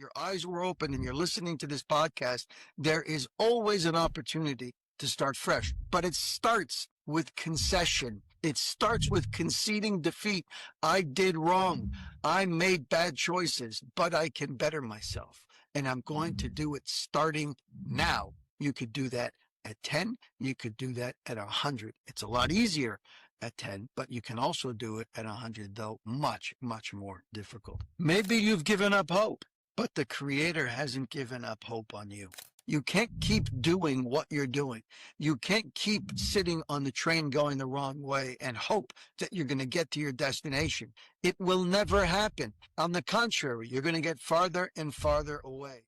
your eyes were open and you're listening to this podcast, there is always an opportunity to start fresh. But it starts with concession. It starts with conceding defeat. I did wrong. I made bad choices, but I can better myself. And I'm going to do it starting now. You could do that at 10. You could do that at 100. It's a lot easier at 10, but you can also do it at 100, though much, much more difficult. Maybe you've given up hope, but the Creator hasn't given up hope on you. You can't keep doing what you're doing. You can't keep sitting on the train going the wrong way and hope that you're going to get to your destination. It will never happen. On the contrary, you're going to get farther and farther away.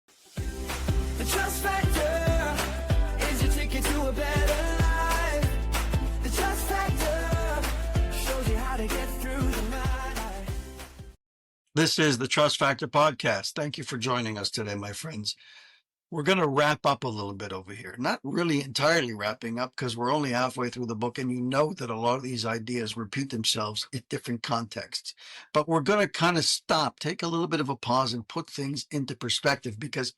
The trust factor is your ticket to a better life. The trust factor shows you how to get through the night. This is the Trust Factor Podcast. Thank you for joining us today, my friends. We're going to wrap up a little bit over here. Not really entirely wrapping up because we're only halfway through the book, and you know that a lot of these ideas repeat themselves in different contexts. But we're going to kind of stop, take a little bit of a pause, and put things into perspective because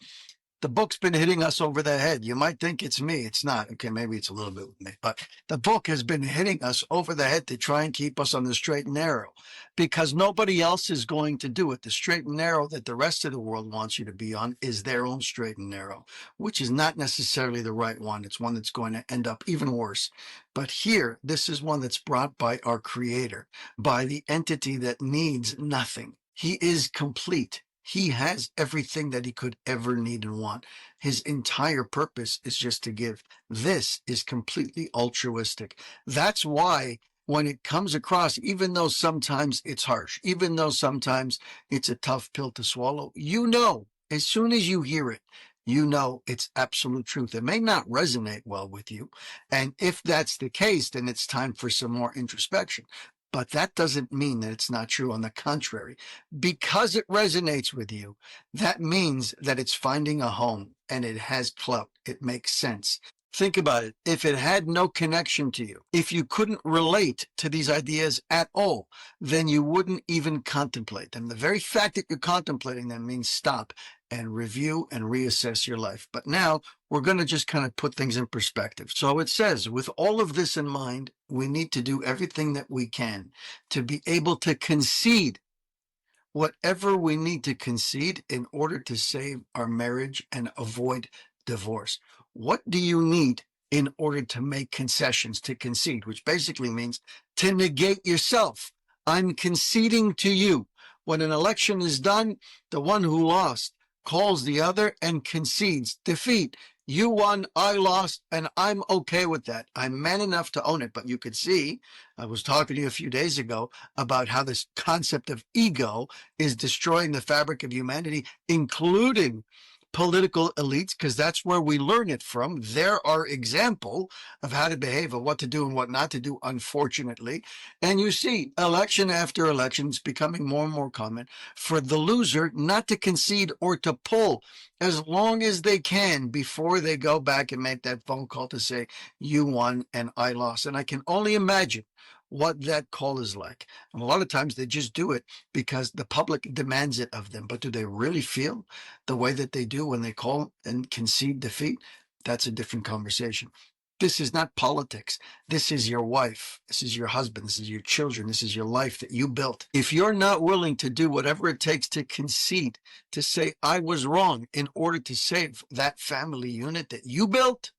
the book's been hitting us over the head. You might think it's me. It's not. Okay, maybe it's a little bit with me. But the book has been hitting us over the head to try and keep us on the straight and narrow because nobody else is going to do it. The straight and narrow that the rest of the world wants you to be on is their own straight and narrow, which is not necessarily the right one. It's one that's going to end up even worse. But here, this is one that's brought by our Creator, by the entity that needs nothing. He is complete. He has everything that he could ever need and want. His entire purpose is just to give. This is completely altruistic. That's why when it comes across, even though sometimes it's harsh, even though sometimes it's a tough pill to swallow, you know, as soon as you hear it, you know it's absolute truth. It may not resonate well with you. And if that's the case, then it's time for some more introspection. But that doesn't mean that it's not true. On the contrary, because it resonates with you, that means that it's finding a home and it has clout. It makes sense. Think about it. If it had no connection to you, if you couldn't relate to these ideas at all, then you wouldn't even contemplate them. The very fact that you're contemplating them means stop and review and reassess your life. But now we're going to just kind of put things in perspective. So it says, with all of this in mind, we need to do everything that we can to be able to concede whatever we need to concede in order to save our marriage and avoid divorce. What do you need in order to make concessions, to concede, which basically means to negate yourself? I'm conceding to you. When an election is done, the one who lost calls the other and concedes defeat. You won, I lost, and I'm okay with that. I'm man enough to own it. But you could see, I was talking to you a few days ago about how this concept of ego is destroying the fabric of humanity, including political elites, because that's where we learn it from. They're our example of how to behave, of what to do and what not to do, unfortunately. And you see, election after election, it's becoming more and more common for the loser not to concede or to pull as long as they can before they go back and make that phone call to say, you won and I lost. And I can only imagine what that call is like. And a lot of times they just do it because the public demands it of them. But do they really feel the way that they do when they call and concede defeat? That's a different conversation. This is not politics. This is your wife. This is your husband. This is your children. This is your life that you built. If you're not willing to do whatever it takes to concede, to say, I was wrong in order to save that family unit that you built,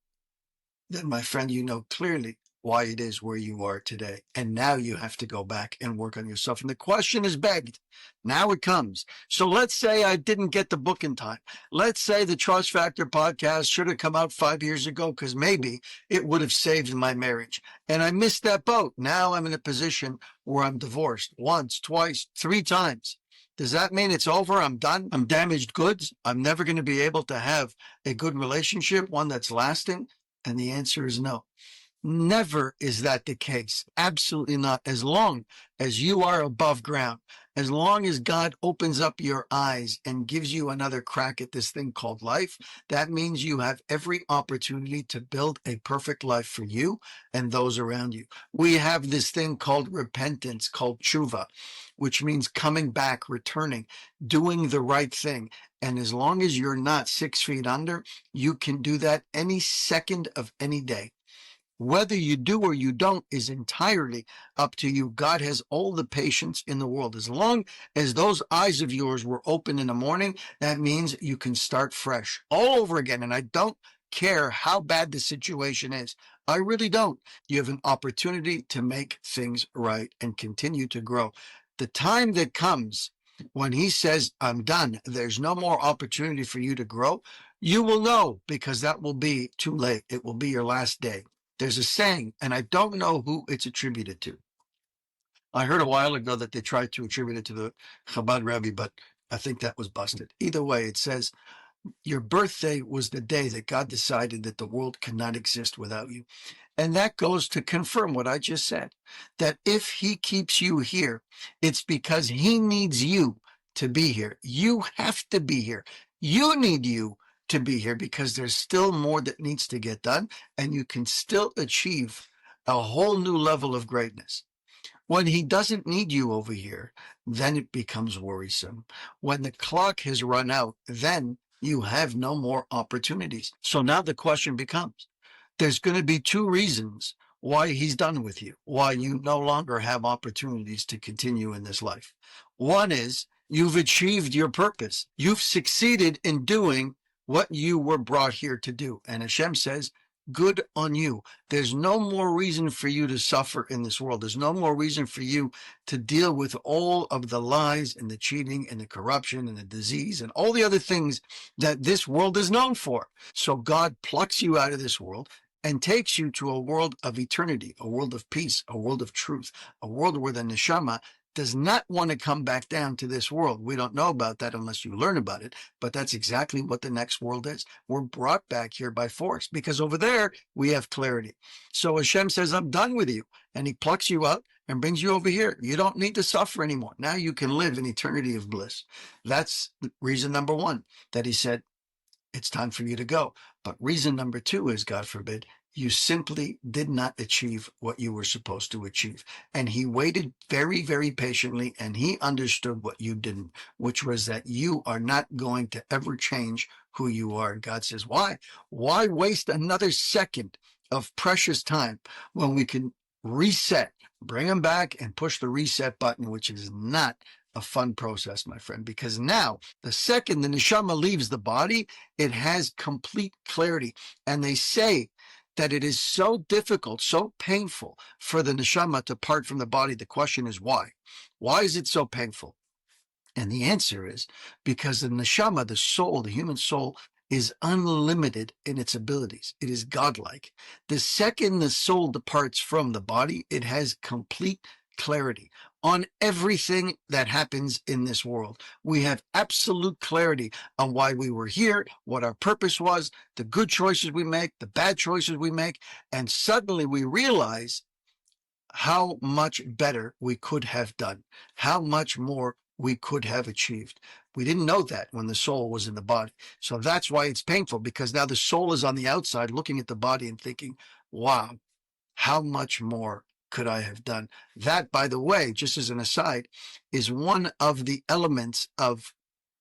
then my friend, you know clearly why it is where you are today. And now you have to go back and work on yourself. And the question is begged. Now it comes. So let's say I didn't get the book in time. Let's say the Trust Factor podcast should have come out 5 years ago because maybe it would have saved my marriage. And I missed that boat. Now I'm in a position where I'm divorced once, twice, 3 times. Does that mean it's over? I'm done? I'm damaged goods? I'm never going to be able to have a good relationship, one that's lasting? And the answer is no. Never is that the case. Absolutely not. As long as you are above ground, As long as God opens up your eyes and gives you another crack at this thing called life, that means you have every opportunity to build a perfect life for you and those around you. We have this thing called repentance, called tshuva, which means coming back, returning, doing the right thing. And as long as you're not 6 feet under, you can do that any second of any day. Whether you do or you don't is entirely up to you. God has all the patience in the world. As long as those eyes of yours were open in the morning, that means you can start fresh all over again. And I don't care how bad the situation is. I really don't. You have an opportunity to make things right and continue to grow. The time that comes when he says, I'm done, there's no more opportunity for you to grow, you will know, because that will be too late. It will be your last day. There's a saying, and I don't know who it's attributed to. I heard a while ago that they tried to attribute it to the Chabad Rebbe, but I think that was busted. Either way, it says, your birthday was the day that God decided that the world cannot exist without you. And that goes to confirm what I just said, that if he keeps you here, it's because he needs you to be here. You have to be here. You need you to be here because there's still more that needs to get done, and you can still achieve a whole new level of greatness. When he doesn't need you over here, then it becomes worrisome. When the clock has run out, then you have no more opportunities. So now the question becomes, there's going to be two reasons why he's done with you, why you no longer have opportunities to continue in this life. One is you've achieved your purpose. You've succeeded in doing what you were brought here to do. And Hashem says, good on you. There's no more reason for you to suffer in this world. There's no more reason for you to deal with all of the lies and the cheating and the corruption and the disease and all the other things that this world is known for. So God plucks you out of this world and takes you to a world of eternity, a world of peace, a world of truth, a world where the neshama does not want to come back down to this world. We don't know about that unless you learn about it, but that's exactly what the next world is. We're brought back here by force because over there we have clarity. So Hashem says, I'm done with you. And he plucks you out and brings you over here. You don't need to suffer anymore. Now you can live an eternity of bliss. That's reason number one, that he said, it's time for you to go. But reason number two is, God forbid, you simply did not achieve what you were supposed to achieve. And he waited very, very patiently, and he understood what you didn't, which was that you are not going to ever change who you are. And God says, why? Why waste another second of precious time when we can reset, bring them back and push the reset button, which is not a fun process, my friend, because now the second the neshama leaves the body, it has complete clarity. And they say that it is so difficult, so painful for the neshama to part from the body. The question is why? Why is it so painful? And the answer is because the neshama, the soul, the human soul, is unlimited in its abilities. It is godlike. The second the soul departs from the body, it has complete clarity on everything that happens in this world. We have absolute clarity on why we were here, what our purpose was, the good choices we make, the bad choices we make, and suddenly we realize how much better we could have done, how much more we could have achieved. We didn't know that when the soul was in the body. So that's why it's painful, because now the soul is on the outside looking at the body and thinking, wow, how much more could I have done? That, by the way, just as an aside, is one of the elements of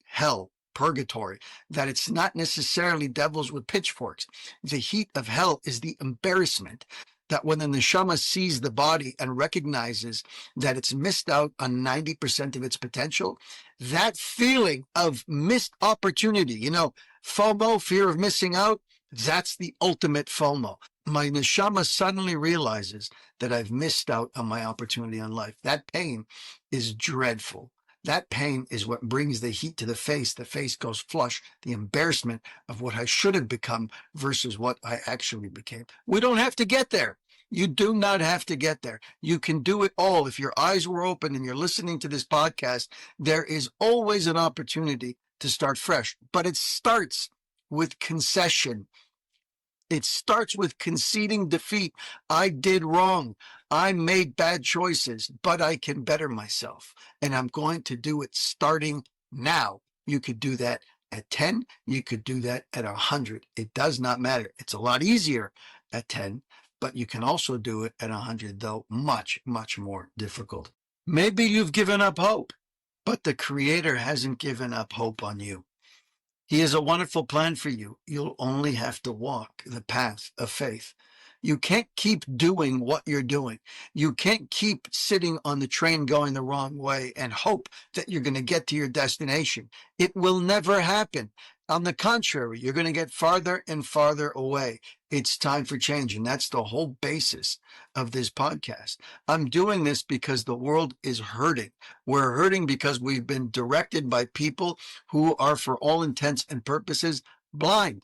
hell, purgatory, that it's not necessarily devils with pitchforks. The heat of hell is the embarrassment that when the neshama sees the body and recognizes that it's missed out on 90% of its potential, that feeling of missed opportunity, FOMO, fear of missing out, that's the ultimate FOMO. My neshama suddenly realizes that I've missed out on my opportunity on life. That pain is dreadful. That pain is what brings the heat to the face. The face goes flush, the embarrassment of what I should have become versus what I actually became. We don't have to get there. You do not have to get there. You can do it all. If your eyes were open and you're listening to this podcast, there is always an opportunity to start fresh. But it starts with concession. It starts with conceding defeat. I did wrong. I made bad choices, but I can better myself. And I'm going to do it starting now. You could do that at 10. You could do that at 100. It does not matter. It's a lot easier at 10, but you can also do it at 100, though much, much more difficult. Maybe you've given up hope, but the Creator hasn't given up hope on you. He has a wonderful plan for you. You'll only have to walk the path of faith. You can't keep doing what you're doing. You can't keep sitting on the train going the wrong way and hope that you're going to get to your destination. It will never happen. On the contrary, you're going to get farther and farther away. It's time for change. And that's the whole basis of this podcast. I'm doing this because the world is hurting. We're hurting because we've been directed by people who are, for all intents and purposes, blind.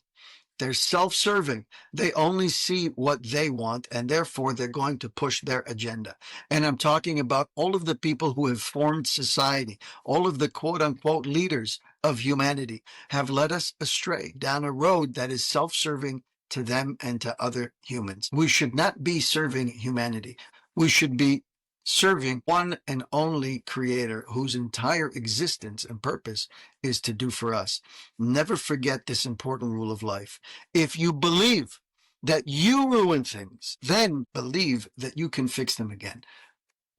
They're self-serving. They only see what they want, and therefore they're going to push their agenda. And I'm talking about all of the people who have formed society, all of the quote-unquote leaders of humanity have led us astray down a road that is self-serving to them and to other humans. We should not be serving humanity. We should be serving one and only Creator whose entire existence and purpose is to do for us. Never forget this important rule of life. If you believe that you ruin things, then believe that you can fix them again.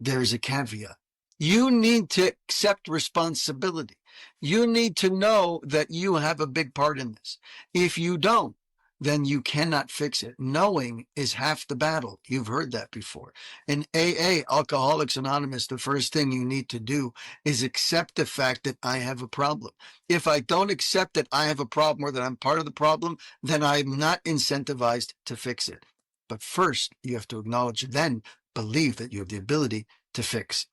There's a caveat. You need to accept responsibility. You need to know that you have a big part in this. If you don't, then you cannot fix it. Knowing is half the battle. You've heard that before. In AA, Alcoholics Anonymous, the first thing you need to do is accept the fact that I have a problem. If I don't accept that I have a problem or that I'm part of the problem, then I'm not incentivized to fix it. But first, you have to acknowledge, then believe that you have the ability to fix.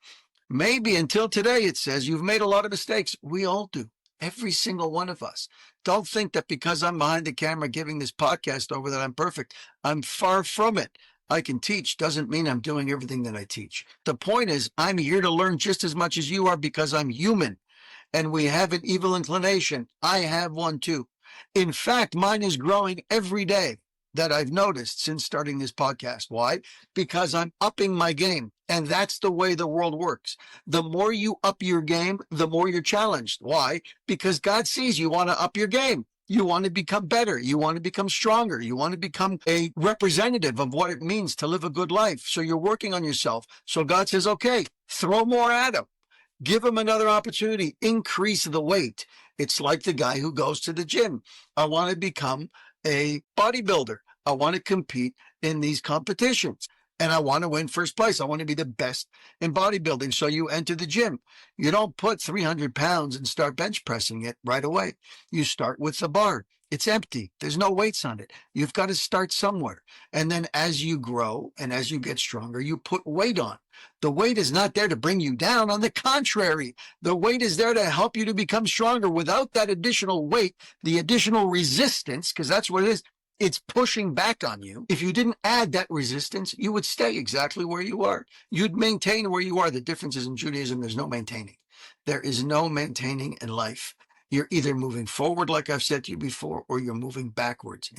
Maybe until today, it says you've made a lot of mistakes. We all do. Every single one of us. Don't think that because I'm behind the camera giving this podcast over that I'm perfect. I'm far from it. I can teach doesn't mean I'm doing everything that I teach. The point is, I'm here to learn just as much as you are because I'm human. And we have an evil inclination. I have one too. In fact, mine is growing every day that I've noticed since starting this podcast. Why? Because I'm upping my game. And that's the way the world works. The more you up your game, the more you're challenged. Why? Because God sees you want to up your game. You want to become better. You want to become stronger. You want to become a representative of what it means to live a good life. So you're working on yourself. So God says, okay, throw more at him. Give him another opportunity. Increase the weight. It's like the guy who goes to the gym. I want to become a bodybuilder. I want to compete in these competitions. And I want to win first place. I want to be the best in bodybuilding. So you enter the gym. You don't put 300 pounds and start bench pressing it right away. You start with the bar. It's empty. There's no weights on it. You've got to start somewhere. And then as you grow and as you get stronger, you put weight on. The weight is not there to bring you down. On the contrary, the weight is there to help you to become stronger. Without that additional weight, the additional resistance, because that's what it is, it's pushing back on you. If you didn't add that resistance, you would stay exactly where you are. You'd maintain where you are. The difference is in Judaism, there's no maintaining. There is no maintaining in life. You're either moving forward, like I've said to you before, or you're moving backwards.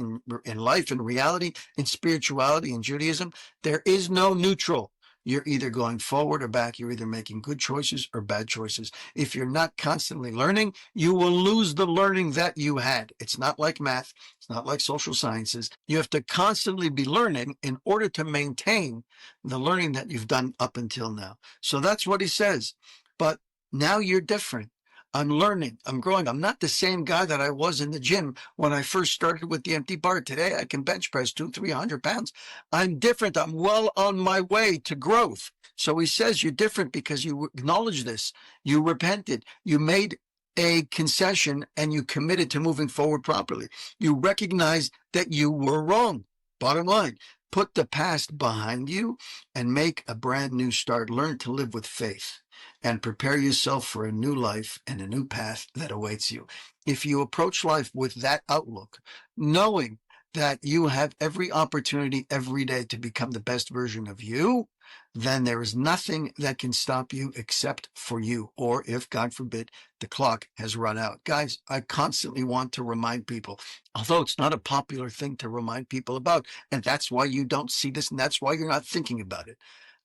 In life, in reality, in spirituality, in Judaism, there is no neutral. You're either going forward or back. You're either making good choices or bad choices. If you're not constantly learning, you will lose the learning that you had. It's not like math. It's not like social sciences. You have to constantly be learning in order to maintain the learning that you've done up until now. So that's what he says. But now you're different. I'm learning. I'm growing. I'm not the same guy that I was in the gym when I first started with the empty bar. Today, I can bench press 200-300 pounds. I'm different. I'm well on my way to growth. So he says you're different because you acknowledge this. You repented. You made a concession and you committed to moving forward properly. You recognize that you were wrong. Bottom line, put the past behind you and make a brand new start. Learn to live with faith. And prepare yourself for a new life and a new path that awaits you. If you approach life with that outlook, knowing that you have every opportunity every day to become the best version of you, then there is nothing that can stop you except for you, or if, God forbid, the clock has run out. Guys, I constantly want to remind people, although it's not a popular thing to remind people about, and that's why you don't see this, and that's why you're not thinking about it.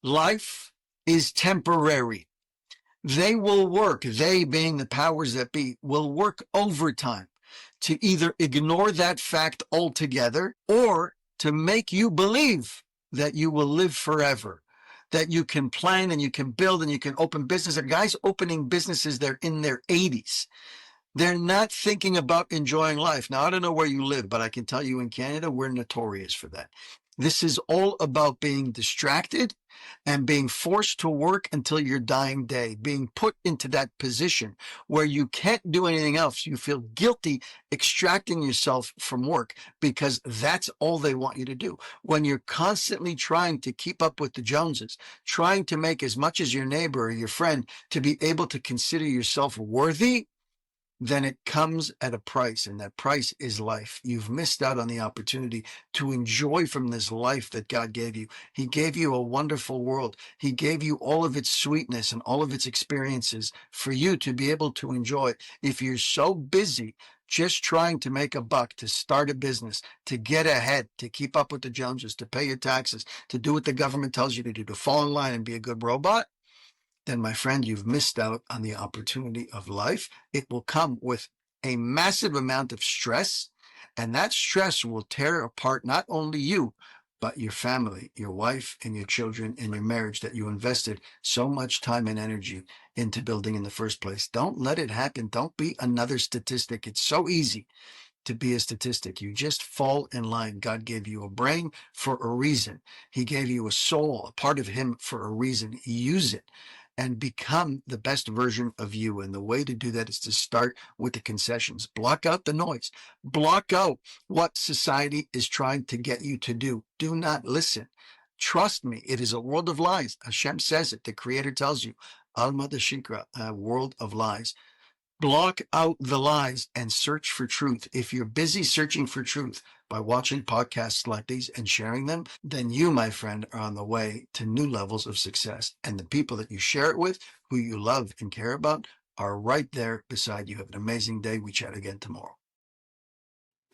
Life is temporary. They will work, they being the powers that be, will work overtime to either ignore that fact altogether or to make you believe that you will live forever, that you can plan and you can build and you can open business. There are guys opening businesses, they're in their 80s. They're not thinking about enjoying life. Now, I don't know where you live, but I can tell you in Canada, we're notorious for that. This is all about being distracted and being forced to work until your dying day, being put into that position where you can't do anything else. You feel guilty extracting yourself from work because that's all they want you to do. When you're constantly trying to keep up with the Joneses, trying to make as much as your neighbor or your friend to be able to consider yourself worthy, then it comes at a price, and that price is life. You've missed out on the opportunity to enjoy from this life that God gave you. He gave you a wonderful world. He gave you all of its sweetness and all of its experiences for you to be able to enjoy. If you're so busy just trying to make a buck, to start a business, to get ahead, to keep up with the Joneses, to pay your taxes, to do what the government tells you to do, to fall in line and be a good robot, then my friend, you've missed out on the opportunity of life. It will come with a massive amount of stress, and that stress will tear apart not only you, but your family, your wife, and your children, and your marriage that you invested so much time and energy into building in the first place. Don't let it happen. Don't be another statistic. It's so easy to be a statistic. You just fall in line. God gave you a brain for a reason. He gave you a soul, a part of him, for a reason. Use it and become the best version of you. And the way to do that is to start with the concessions. Block out the noise. Block out what society is trying to get you to do. Do not listen. Trust me, it is a world of lies. Hashem says it. The Creator tells you, Alma de Shikra, a world of lies. Block out the lies and search for truth. If you're busy searching for truth by watching podcasts like these and sharing them, then you, my friend, are on the way to new levels of success. And the people that you share it with, who you love and care about, are right there beside you. Have an amazing day. We chat again tomorrow.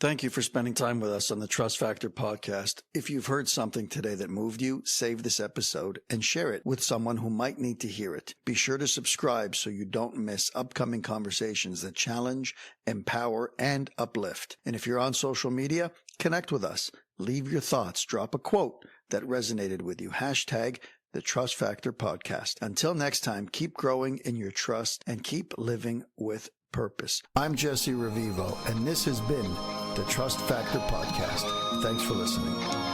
Thank you for spending time with us on the Trust Factor podcast. If you've heard something today that moved you, save this episode and share it with someone who might need to hear it. Be sure to subscribe so you don't miss upcoming conversations that challenge, empower, and uplift. And if you're on social media, connect with us. Leave your thoughts. Drop a quote that resonated with you. Hashtag the Trust Factor podcast. Until next time, keep growing in your trust and keep living with purpose. I'm Jesse Revivo, and this has been the Trust Factor Podcast. Thanks for listening.